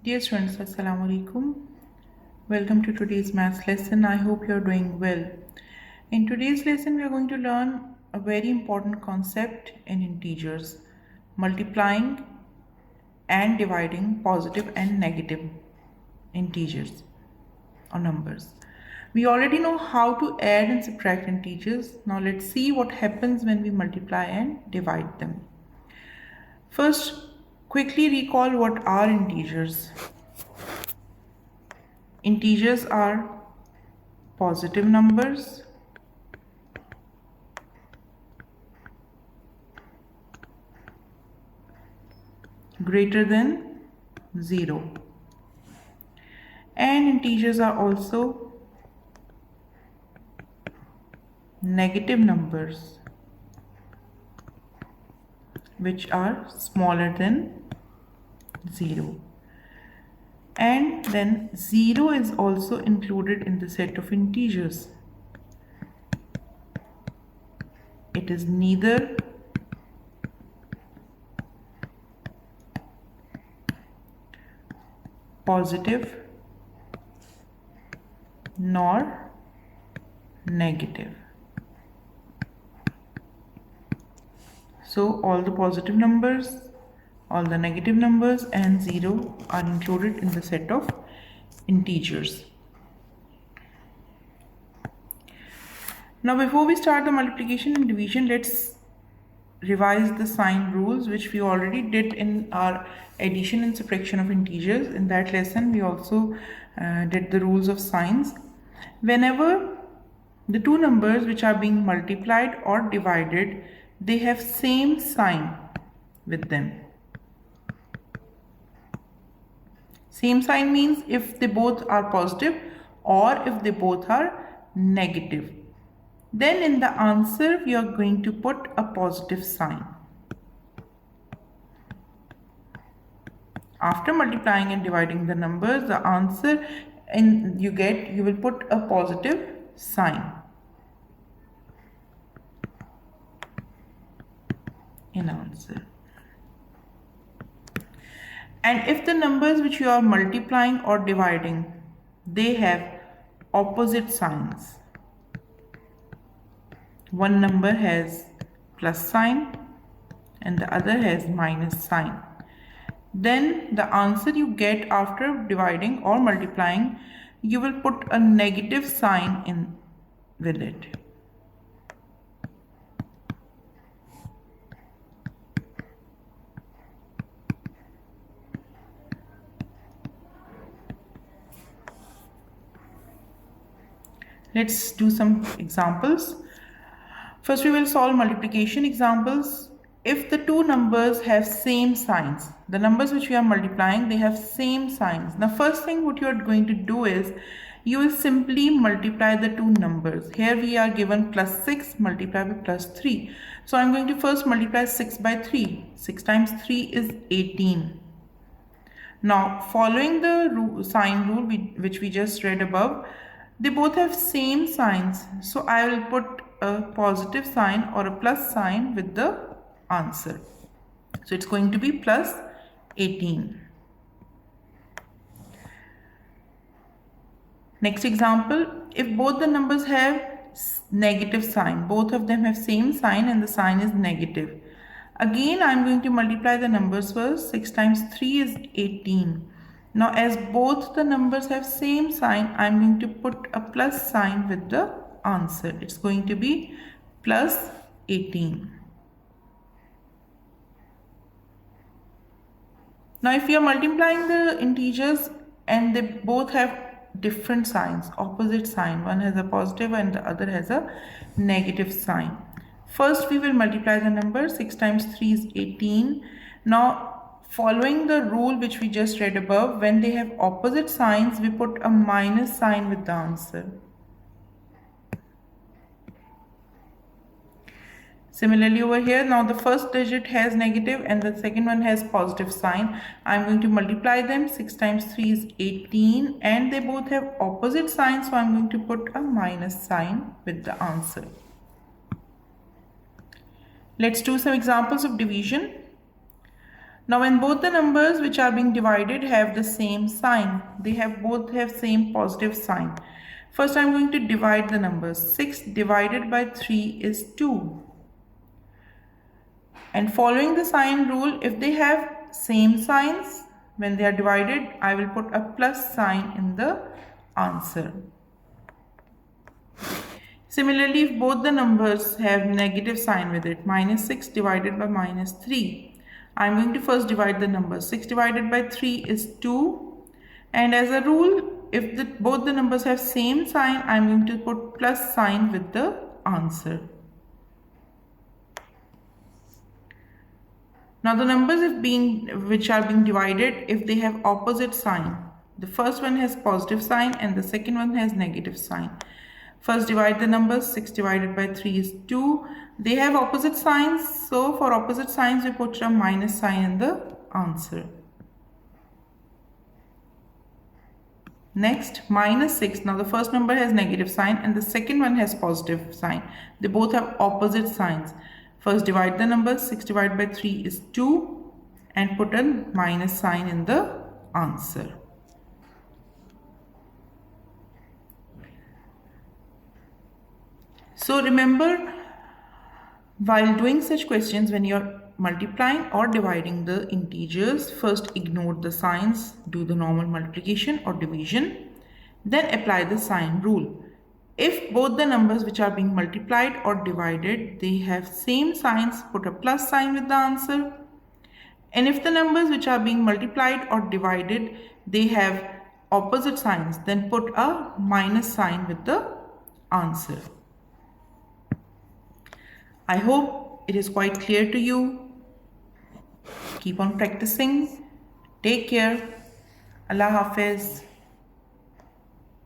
Dear students, Assalamu alaikum. Welcome to today's maths lesson. I hope you are doing well. In today's lesson, we are going to learn a very important concept in integers, multiplying and dividing positive and negative integers or numbers. We already know how to add and subtract integers. Now let's see what happens when we multiply and divide them. First, quickly recall what are integers. Integers are positive numbers greater than 0, and integers are also negative numbers which are smaller than 0. And then 0 is also included in the set of integers. It is neither positive nor negative. So all the positive numbers, all the negative numbers and 0 are included in the set of integers. Now before we start the multiplication and division, let's revise the sign rules which we already did in our addition and subtraction of integers. In that lesson we also did the rules of signs. Whenever the two numbers which are being multiplied or divided, they have same sign with them. Same sign means if they both are positive or if they both are negative. Then in the answer we are going to put a positive sign. After multiplying and dividing the numbers, the answer you will put a positive sign in answer. And if the numbers which you are multiplying or dividing, they have opposite signs. One number has plus sign and the other has minus sign. Then the answer you get after dividing or multiplying, you will put a negative sign in with it. Let's do some examples. First we will solve multiplication examples. If the two numbers have same signs, the numbers which we are multiplying, they have same signs. Now first thing what you are going to do is, you will simply multiply the two numbers. Here we are given plus 6 multiplied by plus 3. So I am going to first multiply 6 by 3. 6 times 3 is 18. Now following the sign rule which we just read above, they both have same signs. So I will put a positive sign or a plus sign with the answer. So it's going to be plus 18. Next example, if both the numbers have negative sign, both of them have same sign and the sign is negative. Again I am going to multiply the numbers first. 6 times 3 is 18. Now as both the numbers have same sign, I am going to put a plus sign with the answer. It's going to be plus 18. Now if we are multiplying the integers and they both have different signs, opposite sign, one has a positive and the other has a negative sign. First we will multiply the number. 6 times 3 is 18. Now following the rule which we just read above, when they have opposite signs, we put a minus sign with the answer. Similarly over here, now the first digit has negative and the second one has positive sign. I am going to multiply them. 6 times 3 is 18 and they both have opposite signs, so I am going to put a minus sign with the answer. Let's do some examples of division. Now when both the numbers which are being divided have the same sign, they both have same positive sign. First I'm going to divide the numbers. 6 divided by 3 is 2. And following the sign rule, if they have same signs when they are divided, I will put a plus sign in the answer. Similarly, if both the numbers have negative sign with it, minus 6 divided by minus 3, I'm going to first divide the numbers. 6 divided by 3 is 2. And as a rule, if both the numbers have same sign, I'm going to put plus sign with the answer. Now the numbers which are being divided, if they have opposite sign, the first one has positive sign and the second one has negative sign. First divide the numbers. 6 divided by 3 is 2. They have opposite signs, so for opposite signs we put a minus sign in the answer. Next, minus 6. Now the first number has negative sign and the second one has positive sign. They both have opposite signs. First divide the numbers. 6 divided by 3 is 2 and put a minus sign in the answer. So remember, while doing such questions, when you're multiplying or dividing the integers, first ignore the signs, do the normal multiplication or division, then apply the sign rule. If both the numbers which are being multiplied or divided, they have same signs, put a plus sign with the answer. And if the numbers which are being multiplied or divided, they have opposite signs, then put a minus sign with the answer. I hope it is quite clear to you. Keep on practicing. Take care. Allah Hafiz.